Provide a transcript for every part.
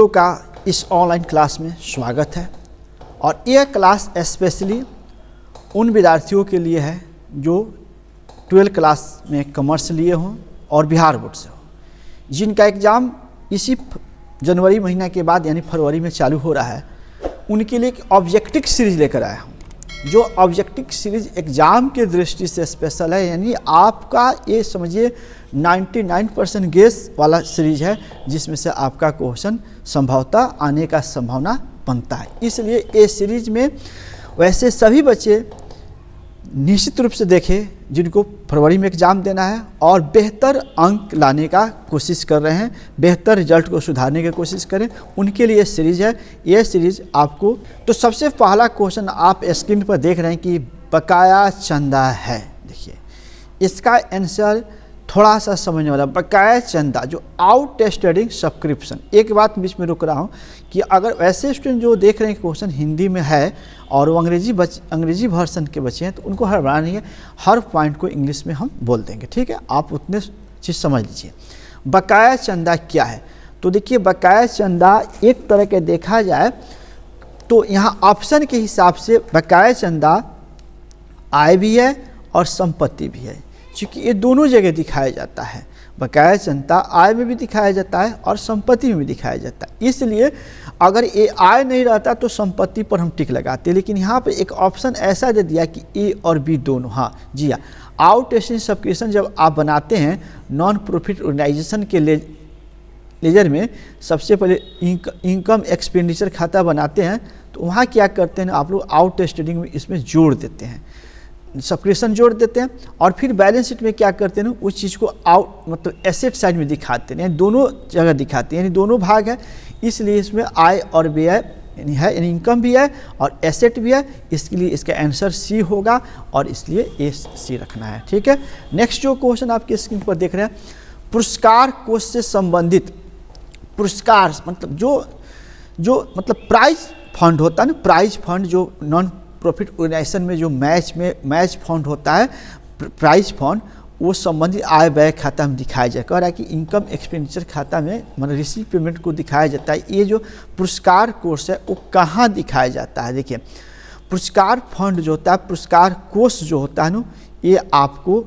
स्टूडेंटों का इस online class में स्वागत है। और यह क्लास स्पेशली उन विद्यार्थियों के लिए है जो 12 क्लास में कॉमर्स लिए हों और बिहार बोर्ड से हो, जिनका एग्ज़ाम इसी जनवरी महीना के बाद यानी फरवरी में चालू हो रहा है। उनके लिए एक ऑब्जेक्टिव सीरीज लेकर आया हूँ, जो ऑब्जेक्टिव सीरीज एग्ज़ाम की दृष्टि से स्पेशल है। यानी आपका ये समझिए 99% गेस वाला सीरीज है, जिसमें से आपका क्वेश्चन संभवतः आने का संभावना बनता है। इसलिए ये सीरीज में वैसे सभी बच्चे निश्चित रूप से देखें जिनको फरवरी में एग्ज़ाम देना है और बेहतर अंक लाने का कोशिश कर रहे हैं, बेहतर रिजल्ट को सुधारने की कोशिश करें, उनके लिए सीरीज है। ये सीरीज आपको तो सबसे पहला क्वेश्चन आप स्क्रीन पर देख रहे हैं कि बकाया चंदा है। देखिए इसका आंसर थोड़ा सा समझने वाला। बकाया चंदा जो आउटस्टैंडिंग सब्सक्रिप्शन, एक बात बीच में रुक रहा हूँ कि अगर वैसे स्टूडेंट जो देख रहे हैं क्वेश्चन हिंदी में है और वो अंग्रेजी वर्सन के बच्चे हैं, तो उनको हर नहीं है, हर पॉइंट को इंग्लिश में हम बोल देंगे, ठीक है। आप उतने चीज़ समझ लीजिए। बकाया चंदा क्या है? तो देखिए बकाया चंदा एक तरह के देखा जाए तो यहाँ ऑप्शन के हिसाब से बकाया चंदा आय भी है और संपत्ति भी है, क्योंकि ये दोनों जगह दिखाया जाता है। बकाया चंदा आय में भी दिखाया जाता है और संपत्ति में भी दिखाया जाता है। इसलिए अगर ये आय नहीं रहता तो संपत्ति पर हम टिक लगाते, लेकिन यहाँ पे एक ऑप्शन ऐसा दे दिया कि ए और बी दोनों। हाँ जी हाँ, आउटस्टैंडिंग सब्सक्रिप्शन जब आप बनाते हैं नॉन प्रॉफिट ऑर्गेनाइजेशन के लेजर में, सबसे पहले इनकम एक्सपेंडिचर खाता बनाते हैं, तो वहाँ क्या करते हैं आप लोग आउटस्टैंडिंग में इसमें जोड़ देते हैं, सब्सक्रिप्शन जोड़ देते हैं। और फिर बैलेंस शीट में क्या करते हैं ना, उस चीज़ को मतलब एसेट साइड में दिखाते हैं, यानी दोनों जगह दिखाते हैं, यानी दोनों भाग है। इसलिए इसमें आय और व्यय यानी है, यानी इनकम भी है और एसेट भी है। इसके लिए इसका आंसर सी होगा और इसलिए ए सी रखना है, ठीक है। नेक्स्ट जो क्वेश्चन आपके स्क्रीन पर देख रहे हैं, पुरस्कार कोष से संबंधित पुरस्कार मतलब जो मतलब प्राइज फंड होता है ना, प्राइज फंड जो नॉन प्रॉफिट ऑर्गेनाइजेशन में जो मैच फंड होता है, प्राइज फंड, वो संबंधित आय व्यय खाता में दिखाया जाए। कह रहा है कि इनकम एक्सपेंडिचर खाता में मतलब रिसीव पेमेंट को दिखाया जाता है। ये जो पुरस्कार कोष है वो कहाँ दिखाया जाता है? देखिए पुरस्कार फंड जो होता है, पुरस्कार कोष जो होता है ना, ये आपको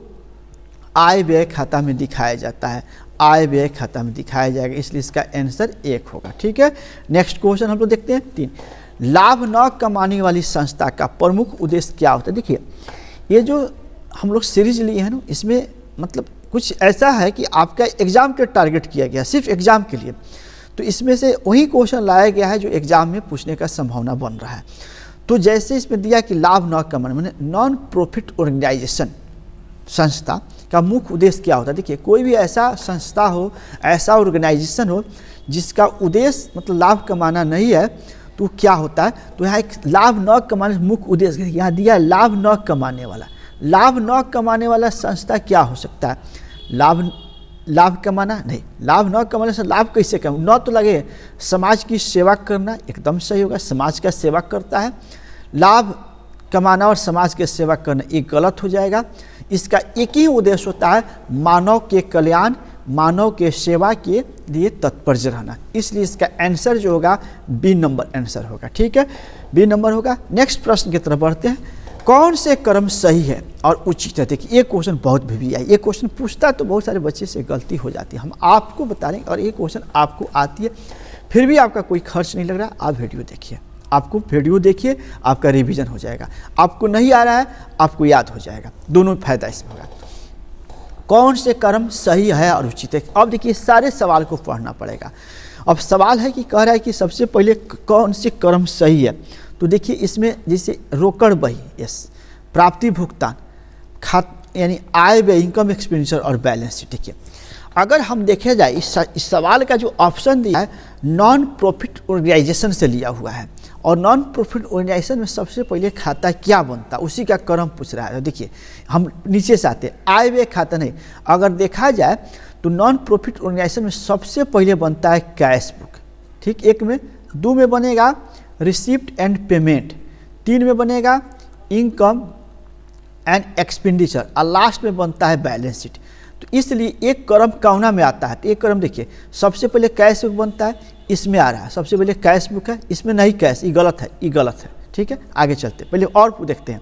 आय व्यय खाता में दिखाया जाता है, आय व्यय खाता में दिखाया जाएगा। इसलिए इसका आंसर 1 होगा, ठीक है। नेक्स्ट क्वेश्चन हम लोग देखते हैं 3, लाभ न कमाने वाली संस्था का प्रमुख उद्देश्य क्या होता है? देखिए ये जो हम लोग सीरीज लिए हैं ना, इसमें मतलब कुछ ऐसा है कि आपका एग्ज़ाम के टारगेट किया गया, सिर्फ एग्ज़ाम के लिए, तो इसमें से वही क्वेश्चन लाया गया है जो एग्ज़ाम में पूछने का संभावना बन रहा है। तो जैसे इसमें दिया कि लाभ न कमाने माने नॉन प्रॉफिट ऑर्गेनाइजेशन संस्था का मुख्य उद्देश्य क्या होता है? देखिए कोई भी ऐसा संस्था हो, ऐसा ऑर्गेनाइजेशन हो जिसका उद्देश्य मतलब लाभ कमाना नहीं है, तो क्या होता है? तो यहाँ एक लाभ न कमाने मुख्य उद्देश्य यहाँ दिया, लाभ न कमाने वाला। लाभ न कमाने वाला संस्था क्या हो सकता है? लाभ कमाना नहीं, लाभ न कमाने से लाभ कैसे कम न तो लगे समाज की सेवा करना, एकदम सही होगा, समाज का सेवा करता है। लाभ कमाना और समाज की सेवा करना ये गलत हो जाएगा। इसका एक ही उद्देश्य होता है, मानव के कल्याण, मानव के सेवा के लिए तत्पर रहना। इसलिए इसका आंसर जो होगा बी नंबर आंसर होगा, ठीक है, बी नंबर होगा। नेक्स्ट प्रश्न की तरफ बढ़ते हैं, कौन से कर्म सही है और उचित है? देखिए ये क्वेश्चन बहुत भी है, ये क्वेश्चन पूछता है तो बहुत सारे बच्चे से गलती हो जाती है, हम आपको बता रहे हैं। और ये क्वेश्चन आपको आती है, फिर भी आपका कोई खर्च नहीं लग रहा, आप वीडियो देखिए, आपको वीडियो देखिए, आपका रिवीजन हो जाएगा। आपको नहीं आ रहा है, आपको याद हो जाएगा, दोनों फायदा इसमें होगा। कौन से कर्म सही है और उचित है? अब देखिए सारे सवाल को पढ़ना पड़ेगा। अब सवाल है कि कह रहा है कि सबसे पहले कौन से कर्म सही है, तो देखिए इसमें जैसे रोकड़ बही, यस, प्राप्ति भुगतान, यानी आय व्यय, इनकम एक्सपेंडिचर और बैलेंस शीट। देखिए अगर हम देखे जाए इस सवाल का जो ऑप्शन दिया है नॉन प्रॉफिट ऑर्गेनाइजेशन से लिया हुआ है, और नॉन प्रॉफिट ऑर्गेनाइजेशन में सबसे पहले खाता क्या बनता है उसी का क्रम पूछ रहा है। देखिए हम नीचे से आते हैं, आय व्यय खाता नहीं, अगर देखा जाए तो नॉन प्रॉफिट ऑर्गेनाइजेशन में सबसे पहले बनता है कैश बुक, ठीक, 1 में, 2 में बनेगा रिसिप्ट एंड पेमेंट, 3 में बनेगा इनकम एंड एक्सपेंडिचर, और लास्ट में बनता है बैलेंस शीट। तो इसलिए एक क्रम कौना में आता है, तो एक क्रम देखिए, सबसे पहले कैश बुक बनता है, इसमें आ रहा है, सबसे पहले कैश बुक है, इसमें नहीं कैश, ये गलत है, ये गलत है, ठीक है। आगे चलते पहले और देखते हैं।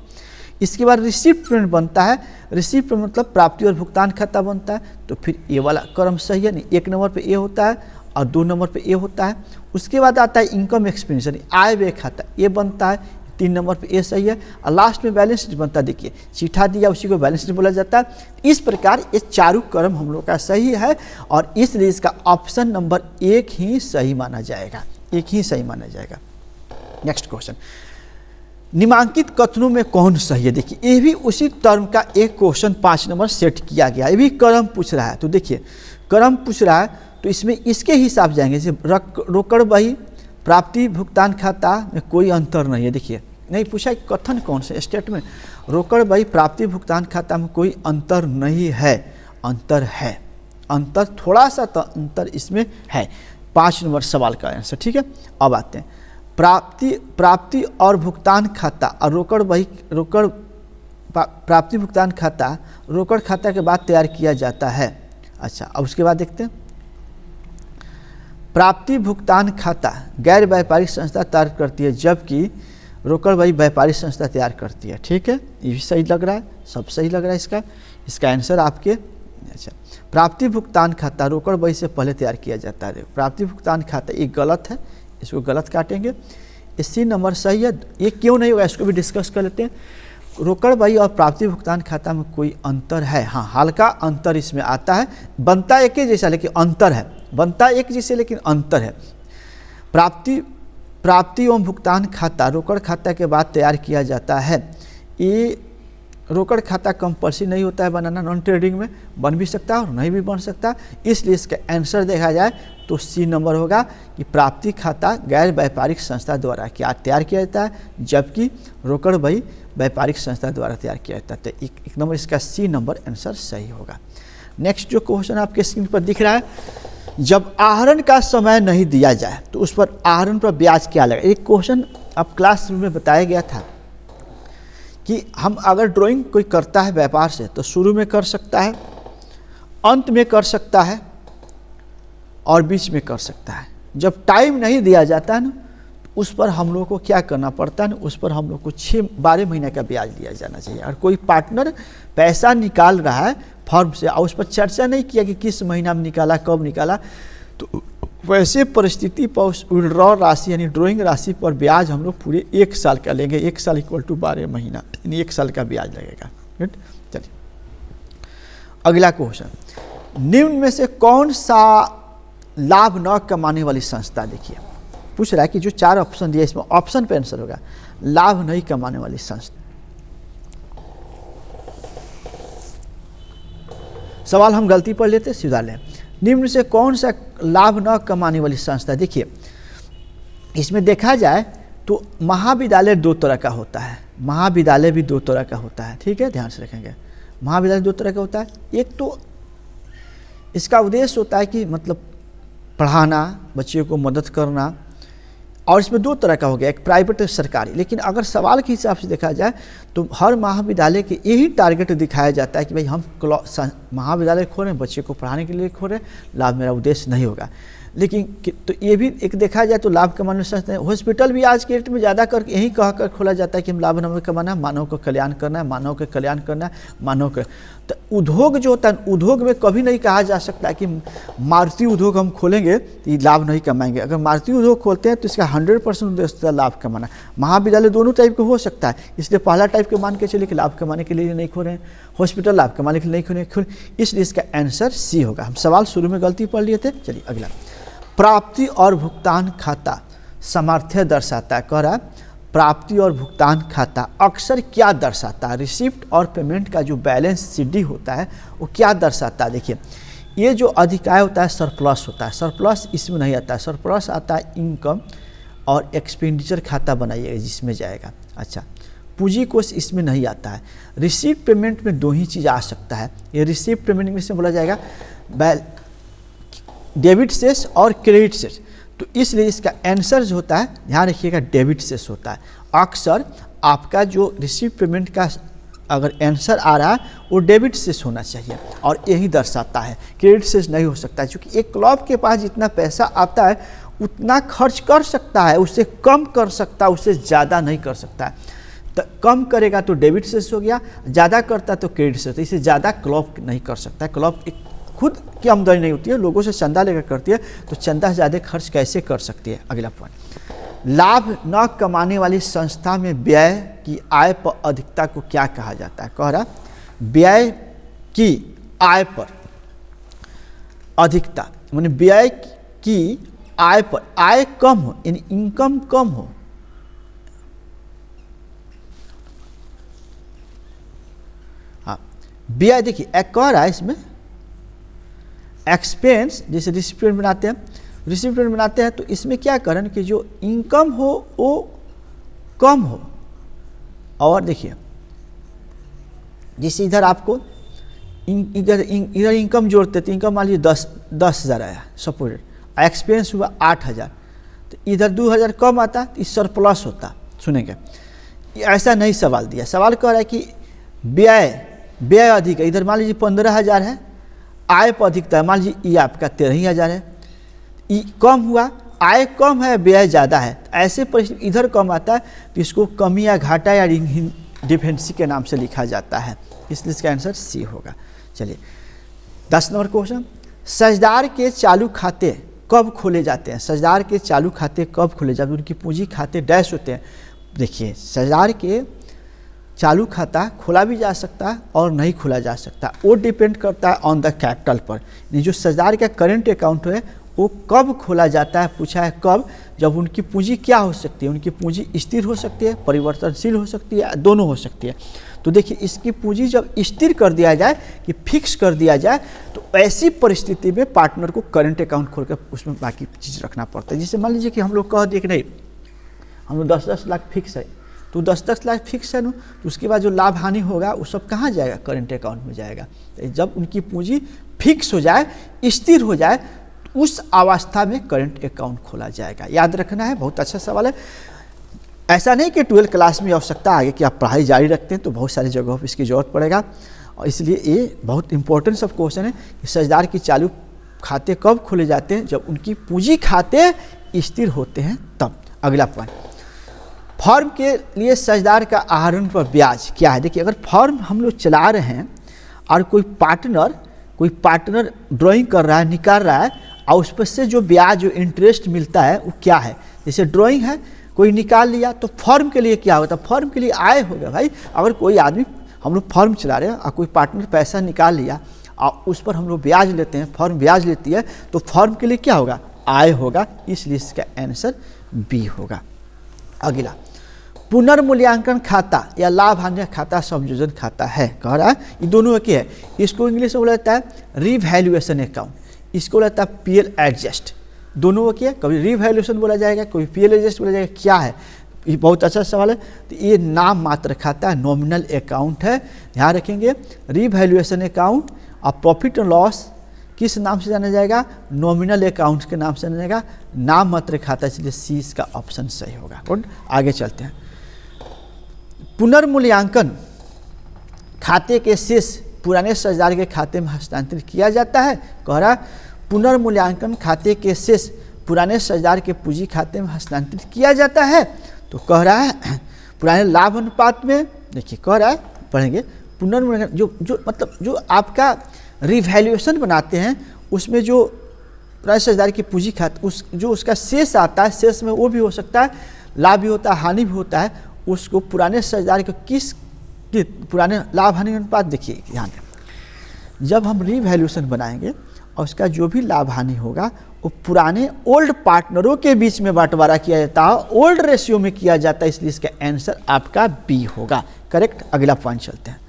इसके बाद रिसीप्ट पेमेंट बनता है, रिसीप्ट पेमेंट मतलब प्राप्ति और भुगतान खाता बनता है, तो फिर ये वाला क्रम सही है नहीं, 1 नंबर पे ए होता है और 2 नंबर पे ए होता है। उसके बाद आता है इनकम एक्सपेंडिचर, आय व्यय खाता, ये बनता है, 3 नंबर पे ए सही है, और लास्ट में बैलेंस शीट बनता है। देखिए चिट्ठा दिया उसी को बैलेंस शीट बोला जाता है। इस प्रकार ये चारों क्रम हम लोग का सही है और इसलिए इसका ऑप्शन नंबर 1 ही सही माना जाएगा, 1 ही सही माना जाएगा। नेक्स्ट क्वेश्चन, निम्नांकित कथनों में कौन सही है? देखिए ये भी उसी टर्म का एक क्वेश्चन 5 नंबर सेट किया गया, ये भी क्रम पूछ रहा है। तो देखिए क्रम पूछ रहा है तो इसमें इसके हिसाब जाएंगे, जैसे रोकड़ बही प्राप्ति भुगतान खाता में कोई अंतर नहीं है। देखिए नहीं पूछा कथन कौन से स्टेटमेंट, रोकड़ बही प्राप्ति भुगतान खाता में कोई अंतर नहीं है, अंतर है, अंतर थोड़ा सा तो अंतर इसमें है। 5 नंबर सवाल का आंसर, ठीक है। अब आते हैं प्राप्ति और भुगतान खाता और रोकड़ प्राप्ति भुगतान खाता रोकड़ खाता के बाद तैयार किया जाता है। अच्छा अब उसके बाद देखते हैं, प्राप्ति भुगतान खाता गैर व्यापारिक संस्था तैयार करती है जबकि रोकड़ बही व्यापारिक संस्था तैयार करती है, ठीक है। ये भी सही लग रहा है, सब सही लग रहा है इसका आंसर आपके। अच्छा प्राप्ति भुगतान खाता रोकड़ बही से पहले तैयार किया जाता है, प्राप्ति भुगतान खाता ये गलत है, इसको गलत काटेंगे। इसी नंबर सही है, ये क्यों नहीं होगा इसको भी डिस्कस कर लेते हैं। रोकड़ बही और प्राप्ति भुगतान खाता में कोई अंतर है? हाँ हल्का अंतर इसमें आता है, बनता एक ही जैसा लेकिन अंतर है, बनता एक जैसे लेकिन अंतर है। प्राप्ति एवं भुगतान खाता रोकड़ खाता के बाद तैयार किया जाता है। ये रोकड़ खाता कंपल्सरी नहीं होता है बनाना, नॉन ट्रेडिंग में बन भी सकता है और नहीं भी बन सकता, इसलिए इसका आंसर देखा जाए तो सी नंबर होगा कि प्राप्ति खाता गैर व्यापारिक संस्था द्वारा क्या तैयार किया जाता है जबकि रोकड़ बही व्यापारिक संस्था द्वारा तैयार किया जाता है। तो एक नंबर इसका सी नंबर आंसर सही होगा। नेक्स्ट जो क्वेश्चन आपके स्क्रीन पर दिख रहा है, जब आहरण का समय नहीं दिया जाए तो उस पर आहरण पर ब्याज क्या लगेगा? एक क्वेश्चन अब क्लास में बताया गया था कि हम अगर ड्राइंग कोई करता है व्यापार से तो शुरू में कर सकता है, अंत में कर सकता है और बीच में कर सकता है। जब टाइम नहीं दिया जाता है ना उस पर हम लोग को क्या करना पड़ता है ना, उस पर हम लोग को 12 महीने का ब्याज दिया जाना चाहिए। और कोई पार्टनर पैसा निकाल रहा है फर्म से और उस पर चर्चा नहीं किया कि किस महीना में निकाला, कब निकाला, तो वैसे परिस्थिति पर उस विड्रॉ राशि यानी ड्राइंग राशि पर ब्याज हम लोग पूरे 1 साल का लेंगे। 1 साल इक्वल टू 12 महीना, यानी 1 साल का ब्याज लगेगा। राइट, चलिए अगला क्वेश्चन, निम्न में से कौन सा लाभ न कमाने वाली संस्था? देखिए पूछ रहा है कि जो 4 ऑप्शन दिया इसमें ऑप्शन पे आंसर होगा लाभ नहीं कमाने वाली संस्था। सवाल हम गलती पढ़ लेते, सीधा लें। निम्न से कौन सा लाभ न कमाने वाली संस्था? देखिए इसमें देखा जाए तो महाविद्यालय 2 तरह का होता है, महाविद्यालय भी 2 तरह का होता है, ठीक है, ध्यान से रखेंगे। महाविद्यालय 2 तरह का होता है, एक तो इसका उद्देश्य होता है कि मतलब पढ़ाना, बच्चों को मदद करना, और इसमें 2 तरह का हो गया, एक प्राइवेट और सरकारी। लेकिन अगर सवाल के हिसाब से देखा जाए तो हर महाविद्यालय के यही टारगेट दिखाया जाता है कि भाई हम महाविद्यालय खोल रहे हैं, बच्चे को पढ़ाने के लिए खोल रहे हैं, लाभ मेरा उद्देश्य नहीं होगा। लेकिन तो ये भी एक देखा जाए तो लाभ कमाने संस्था है। हॉस्पिटल भी आज के डेट में ज़्यादा करके यही कह कर खोला जाता है कि हम लाभ नहीं कमाना है, मानव का कल्याण करना है, मानव का कल्याण करना है, मानव का। तो उद्योग जो होता है, उद्योग में कभी नहीं कहा जा सकता कि मारुति उद्योग हम खोलेंगे तो ये लाभ नहीं कमाएंगे। अगर मारुति उद्योग खोलते हैं तो इसका 100% उद्देश्य लाभ कमाना। महाविद्यालय दोनों टाइप के हो सकता है, इसलिए पहला टाइप के मान के चलिए कि लाभ कमाने के लिए नहीं खोल रहे हैं, हॉस्पिटल लाभ कमाने के लिए नहीं खोले, इसलिए इसका आंसर सी होगा। हम सवाल शुरू में गलती पढ़ लिए थे। चलिए अगला, प्राप्ति और भुगतान खाता सामर्थ्य दर्शाता है। कह रहा है प्राप्ति और भुगतान खाता अक्सर क्या दर्शाता है? रिसिप्ट और पेमेंट का जो बैलेंस सीडी होता है वो क्या दर्शाता है? देखिए ये जो अधिकाय होता है सरप्लस होता है, सरप्लस इसमें नहीं आता है, सरप्लस आता है इनकम और एक्सपेंडिचर खाता बनाइएगा जिसमें जाएगा। अच्छा पूंजी कोष इसमें नहीं आता है। रिसिप्ट पेमेंट में 2 ही चीज़ आ सकता है, ये रिसिप्ट पेमेंट में से बोला जाएगा डेबिट सेस और क्रेडिट सेस। तो इसलिए इसका आंसर जो होता है ध्यान रखिएगा डेबिट सेस होता है। अक्सर आपका जो रिसीव पेमेंट का अगर आंसर आ रहा है वो डेबिट सेस होना चाहिए और यही दर्शाता है, क्रेडिट सेस नहीं हो सकता है, क्योंकि एक क्लब के पास जितना पैसा आता है उतना खर्च कर सकता है, उससे कम कर सकता है, उससे ज़्यादा नहीं कर सकता है। तो कम करेगा तो डेबिट सेस हो गया, ज़्यादा करता तो क्रेडिट सेस, तो इससे ज़्यादा क्लब नहीं कर सकता है। क्लब एक खुद की आमदनी नहीं होती है, लोगों से चंदा लेकर करती है, तो चंदा ज़्यादा खर्च कैसे कर सकती है। अगला पॉइंट, लाभ न कमाने वाली संस्था में व्यय की आय पर अधिकता को क्या कहा जाता है। कह रहा व्यय की आय पर अधिकता, माने व्यय की आय पर, आय कम हो यानी इनकम कम हो, हाँ व्यय देखिए कह रहा है इसमें एक्सपेंस, जैसे रिसिप्टेंट बनाते हैं, रिसिप्टेंट बनाते हैं तो इसमें क्या करें कि जो इनकम हो वो कम हो। और देखिए जैसे इधर आपको इधर इनकम जोड़ते तो इनकम मान लीजिए 10,000 आया सपोज, एक्सपेंस हुआ 8,000, तो इधर 2,000 कम आता तो इस सरप्लस होता। सुनेंगे ऐसा नहीं सवाल दिया, सवाल कह रहा है कि व्यय अधिक है, इधर मान लीजिए 15,000 है, आय पर अधिकता है, मान लीजिए ये आपका 13,000 है, कम हुआ, आय कम है व्यय ज़्यादा है, ऐसे परिस्थिति इधर कम आता है तो इसको कमी या घाटा या डिफेंसी के नाम से लिखा जाता है, इसलिए इसका आंसर सी होगा। चलिए 10 नंबर क्वेश्चन, साझेदार के चालू खाते कब खोले जाते हैं। साझेदार के चालू खाते कब खोले जाते हैं, उनकी पूंजी खाते डैश होते हैं। देखिए साझेदार के चालू खाता खोला भी जा सकता है और नहीं खोला जा सकता, वो डिपेंड करता है ऑन द कैपिटल पर। जो साझेदार का करेंट अकाउंट है वो कब खोला जाता है, पूछा है कब, जब उनकी पूंजी क्या हो सकती है, उनकी पूंजी स्थिर हो सकती है, परिवर्तनशील हो सकती है, दोनों हो सकती है। तो देखिए इसकी पूंजी जब स्थिर कर दिया जाए कि फिक्स कर दिया जाए तो ऐसी परिस्थिति में पार्टनर को करंट अकाउंट खोलकर उसमें बाकी चीज़ रखना पड़ता है। जैसे मान लीजिए कि हम लोग कह दिए कि नहीं हम लोग 10-10 लाख फिक्स है, तो 10-10 लाख फिक्स है ना, तो उसके बाद जो लाभ हानि होगा वो सब कहाँ जाएगा, करंट अकाउंट में जाएगा। तो जब उनकी पूंजी फिक्स हो जाए, स्थिर हो जाए, उस अवस्था में करंट अकाउंट खोला जाएगा। याद रखना है, बहुत अच्छा सवाल है। ऐसा नहीं कि 12 क्लास में आवश्यकता आगे कि आप पढ़ाई जारी रखते हैं तो बहुत सारी जगहों पर इसकी जरूरत पड़ेगा, और इसलिए ये बहुत इंपॉर्टेंट सब क्वेश्चन है कि साझेदार की चालू खाते कब खोले जाते हैं, जब उनकी पूंजी खाते स्थिर होते हैं तब। अगला पॉइंट, फर्म के लिए साझेदार का आहरण पर ब्याज क्या है। देखिए अगर फर्म हम लोग चला रहे हैं और कोई पार्टनर ड्राइंग कर रहा है, निकाल रहा है, और उस पर से जो ब्याज जो इंटरेस्ट मिलता है वो क्या है। जैसे ड्राइंग है, कोई निकाल लिया तो फर्म के लिए क्या होता है, फर्म के लिए आय होगा भाई। अगर कोई आदमी, हम लोग फर्म चला रहे हैं और कोई पार्टनर पैसा निकाल लिया और उस पर हम लोग ब्याज लेते हैं, फर्म ब्याज लेती है, तो फर्म के लिए क्या होगा, आय होगा, इसलिए इसका आंसर बी होगा। अगला, पुनर्मूल्यांकन खाता या लाभ हानि खाता संयोजन खाता है, कह रहा है ये दोनों एक ही है। इसको इंग्लिश में बोला जाता है रिवैल्यूएशन अकाउंट, इसको बोला जाता है पीएल एडजस्ट, दोनों एक ही है। कभी रिवैल्यूएशन बोला जाएगा, कभी पीएल एडजस्ट बोला जाएगा, क्या है, ये बहुत अच्छा सवाल है। तो ये नाम मात्र खाता है, नॉमिनल अकाउंट है, ध्यान रखेंगे। रिवैल्यूएशन अकाउंट और प्रॉफिट एंड लॉस किस नाम से जाना जाएगा, नॉमिनल अकाउंट के नाम से जाना जाएगा, नाम मात्र खाता, इसलिए सी इसका ऑप्शन सही होगा। और आगे चलते हैं, पुनर्मूल्यांकन खाते के शेष पुराने साझेदार के खाते में हस्तांतरित किया जाता है। कह रहा पुनर्मूल्यांकन खाते के शेष पुराने साझेदार के पूंजी खाते में हस्तांतरित किया जाता है, तो कह रहा है पुराने लाभ अनुपात में। देखिए कह रहा है, पढ़ेंगे, पुनर्मूल्यांकन जो मतलब जो आपका रिवैल्यूएशन बनाते हैं उसमें जो पुराने साझेदार की पूंजी खाते जो उसका शेष आता है, शेष में वो भी हो सकता है, लाभ भी होता है, हानि भी होता है, उसको पुराने साझेदार को पुराने लाभ हानि अनुपात। देखिए ध्यान दें, जब हम रिवैल्यूएशन बनाएंगे और उसका जो भी लाभ हानि होगा वो पुराने ओल्ड पार्टनरों के बीच में बंटवारा किया जाता है, ओल्ड रेशियो में किया जाता है, इसलिए इसका आंसर आपका बी होगा, करेक्ट। अगला पॉइंट चलते हैं,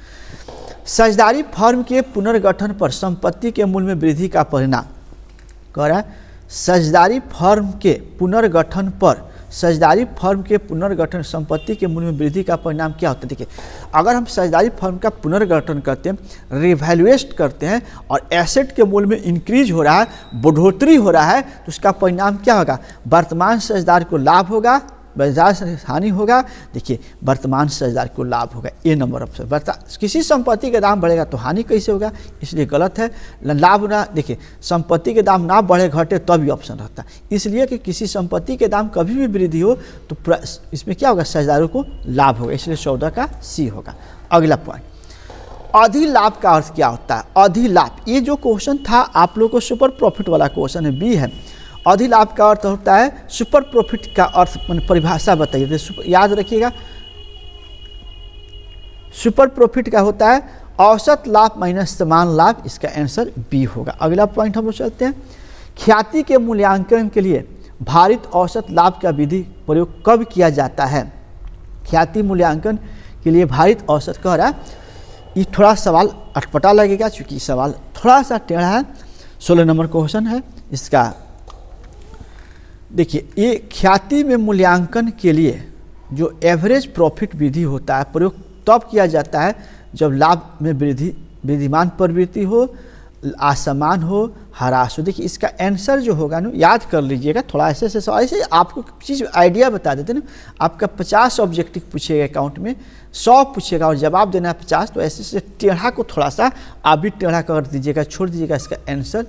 साझेदारी फर्म के पुनर्गठन पर संपत्ति के मूल्य में वृद्धि का परिणाम। कह रहा है साझेदारी फर्म के पुनर्गठन पर, साझेदारी फर्म के पुनर्गठन संपत्ति के मूल्य में वृद्धि का परिणाम क्या होता है। देखिए अगर हम साझेदारी फर्म का पुनर्गठन करते हैं, रिवैल्यूएट करते हैं और एसेट के मूल्य में इंक्रीज हो रहा है, बढ़ोतरी हो रहा है, तो उसका परिणाम क्या होगा, वर्तमान साझेदार को लाभ होगा, ब्याज से हानि होगा, देखिए वर्तमान साझेदार को लाभ होगा, ए नंबर ऑप्शन। किसी संपत्ति का दाम बढ़ेगा तो हानि कैसे होगा, इसलिए गलत है। लाभ ना, देखिए संपत्ति के दाम ना बढ़े घटे तभी ऑप्शन रहता है, इसलिए कि किसी संपत्ति के दाम कभी भी वृद्धि हो तो इसमें क्या होगा, साझेदारों को लाभ होगा, इसलिए 14 का सी होगा। अगला पॉइंट, अधिलाभ का अर्थ क्या होता है। अधिलाभ, ये जो क्वेश्चन था आप लोगों को सुपर प्रॉफिट वाला क्वेश्चन है, बी है। अधिलाभ का अर्थ होता है सुपर प्रॉफिट का अर्थ, परिभाषा बताइए, याद रखिएगा। सुपर प्रॉफिट का होता है औसत लाभ माइनस समान लाभ, इसका आंसर बी होगा। अगला पॉइंट हम लोग चलते हैं, ख्याति के मूल्यांकन के लिए भारित औसत लाभ का विधि प्रयोग कब किया जाता है। ख्याति मूल्यांकन के लिए भारित औसत कह रहा है, ये थोड़ा सवाल अटपटा लगेगा क्योंकि सवाल थोड़ा सा टेढ़ा है। 16 नंबर क्वेश्चन है इसका। देखिए, ये ख्याति में मूल्यांकन के लिए जो एवरेज प्रॉफिट विधि होता है प्रयोग तब किया जाता है जब लाभ में विद्यमान प्रवृत्ति हो, असमान हो, ह्रास हो। देखिए इसका आंसर जो होगा ना, याद कर लीजिएगा, थोड़ा ऐसे आपको चीज़ आइडिया बता देते ना। आपका 50 ऑब्जेक्टिव पूछेगा अकाउंट में, 100 पूछेगा और जवाब देना है 50, तो ऐसे टेढ़ा को थोड़ा सा आप भी टेढ़ा कर दीजिएगा, छोड़ दीजिएगा, इसका आंसर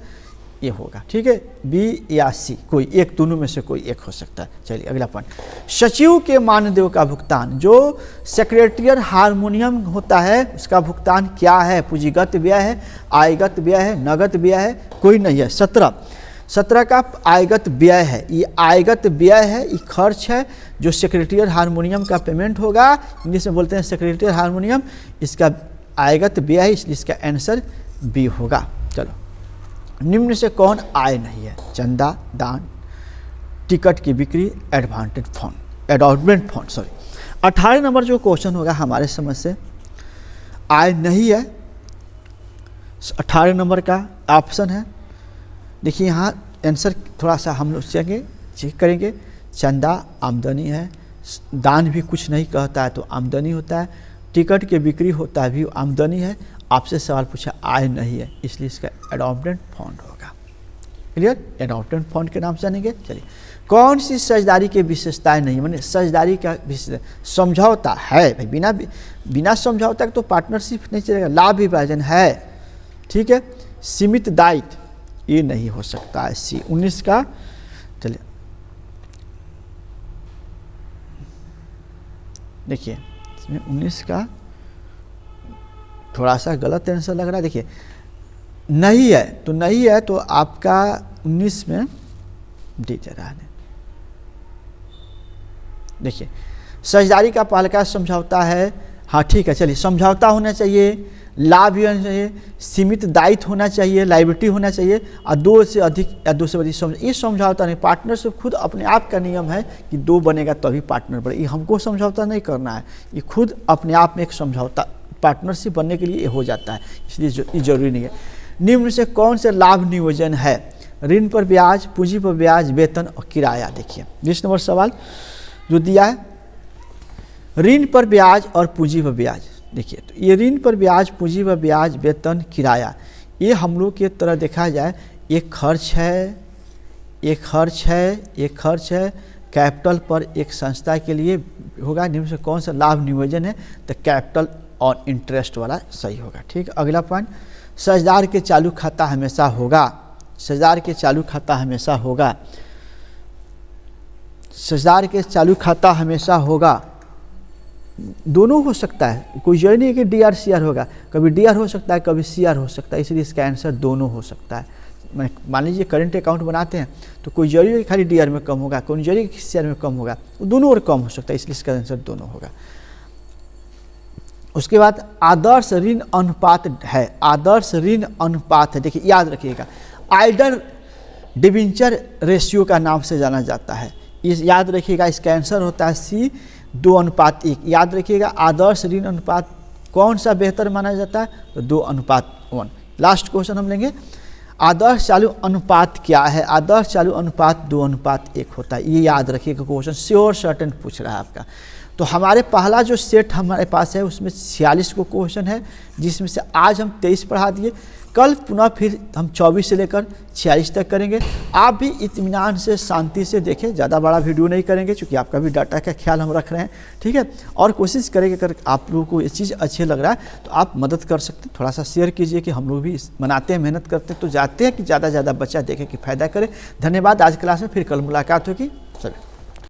ये होगा। ठीक है, बी या सी, कोई एक, दोनों में से कोई एक हो सकता है। चलिए अगला पॉइंट, सचिव के मानदेय का भुगतान, जो सेक्रेटरियल हारमोनियम होता है उसका भुगतान क्या है। पूंजीगत व्यय है, आयगत व्यय है, नगद व्यय है, कोई नहीं है। 17 का आयगत व्यय है, ये आयगत व्यय है, ये खर्च है जो सेक्रेटरियल हारमोनियम का पेमेंट होगा, इंग्लिश में बोलते हैं सेक्रेटरियल हारमोनियम, इसका आयगत व्यय है, इसलिए इसका आंसर बी होगा। चलो, निम्न से कौन आय नहीं है। चंदा, दान, टिकट की बिक्री, एडवर्टाइजमेंट फंड, सॉरी। 18 नंबर जो क्वेश्चन होगा हमारे समझ से आय नहीं है, 18 नंबर का ऑप्शन है। देखिए यहाँ आंसर थोड़ा सा हम लोग चेक करेंगे। चंदा आमदनी है, दान भी कुछ नहीं कहता है तो आमदनी होता है, टिकट की बिक्री होता है भी आमदनी है। आपसे सवाल पूछा आय नहीं है, इसलिए इसका एडवर्टाइजमेंट फंड होगा। क्लियर, एडवर्टाइजमेंट फंड के नाम से जानेंगे। चलिए, कौन सी साझेदारी की विशेषताएं नहीं, माने साझेदारी का समझौता है भाई, बिना समझौता तो पार्टनरशिप नहीं चलेगा। लाभ विभाजन है, ठीक है। सीमित दायित्व, ये नहीं हो सकता है, सी। 19 का, चलिए देखिए इसमें 19 का थोड़ा सा गलत आंसर लग रहा है। देखिए नहीं है तो नहीं है, तो आपका 19 में डी जरा है। देखिए साझेदारी का पहले का समझौता है, हाँ ठीक है, चलिए समझौता होना चाहिए, लाभ भी होना चाहिए, सीमित दायित्व होना चाहिए, लायबिलिटी होना चाहिए, और 2 से अधिक या 2 से अधिक ये समझौता नहीं। पार्टनरशिप खुद अपने आप का नियम है कि 2 बनेगा तभी पार्टनर बने, ये हमको समझौता नहीं करना है, ये खुद अपने आप में एक समझौता पार्टनरशिप बनने के लिए हो जाता है, इसलिए ये जरूरी नहीं है। निम्न से कौन से लाभ नियोजन है। ऋण पर ब्याज, पूंजी पर ब्याज, वेतन और किराया। देखिए 20 नंबर सवाल जो दिया है, ऋण पर ब्याज और पूंजी पर ब्याज। देखिए तो ये ऋण पर ब्याज, पूंजी पर ब्याज, वेतन, किराया, ये हम लोग की तरह देखा जाए एक खर्च है, एक खर्च है, एक खर्च है कैपिटल पर एक संस्था के लिए होगा। निम्न से कौन सा लाभ नियोजन है, तो कैपिटल और इंटरेस्ट वाला सही होगा। ठीक है, अगला पॉइंट, साझेदार के चालू खाता हमेशा होगा। साझेदार के चालू खाता हमेशा होगा। साझेदार के चालू खाता हमेशा होगा, दोनों हो सकता है, कोई जरूरी नहीं है कि डीआर सीआर होगा, कभी डीआर हो सकता है, कभी सीआर हो सकता है, इसलिए इसका आंसर दोनों हो सकता है। मान लीजिए करेंट अकाउंट बनाते हैं तो कोई जरूरी है कि खाली डीआर में कम होगा, कोई जरूरी कि सीआर में कम होगा, दोनों और कम हो सकता है, इसलिए इसका आंसर दोनों होगा। उसके बाद आदर्श ऋण अनुपात है, आदर्श ऋण अनुपात है। देखिए याद रखिएगा, आइडल डिबेंचर रेशियो का नाम से जाना जाता है, इस याद रखिएगा, इसका आंसर होता है सी, 2:1। याद रखिएगा आदर्श ऋण अनुपात कौन सा बेहतर माना जाता है, तो 2:1। लास्ट क्वेश्चन हम लेंगे, आदर्श चालू अनुपात क्या है। आदर्श चालू अनुपात 2:1 होता है, ये याद रखिएगा, क्वेश्चन श्योर सर्टेन पूछ रहा है आपका। तो हमारे पहला जो सेट हमारे पास है उसमें 46 को क्वेश्चन है, जिसमें से आज हम 23 पढ़ा दिए। कल पुनः फिर हम 24 से लेकर 46 तक करेंगे। आप भी इत्मीनान से, शांति से देखें, ज़्यादा बड़ा वीडियो नहीं करेंगे क्योंकि आपका भी डाटा का ख्याल हम रख रहे हैं, ठीक है। और कोशिश करेंगे अगर आप लोगों को ये चीज़ अच्छी लग रहा है तो आप मदद कर सकते हैं, थोड़ा सा शेयर कीजिए कि हम लोग भी बनाते हैं, मेहनत करते हैं तो जाते हैं कि ज़्यादा से ज़्यादा बच्चा देखे कि फ़ायदा करे। धन्यवाद। आज क्लास में फिर कल मुलाकात होगी। सभी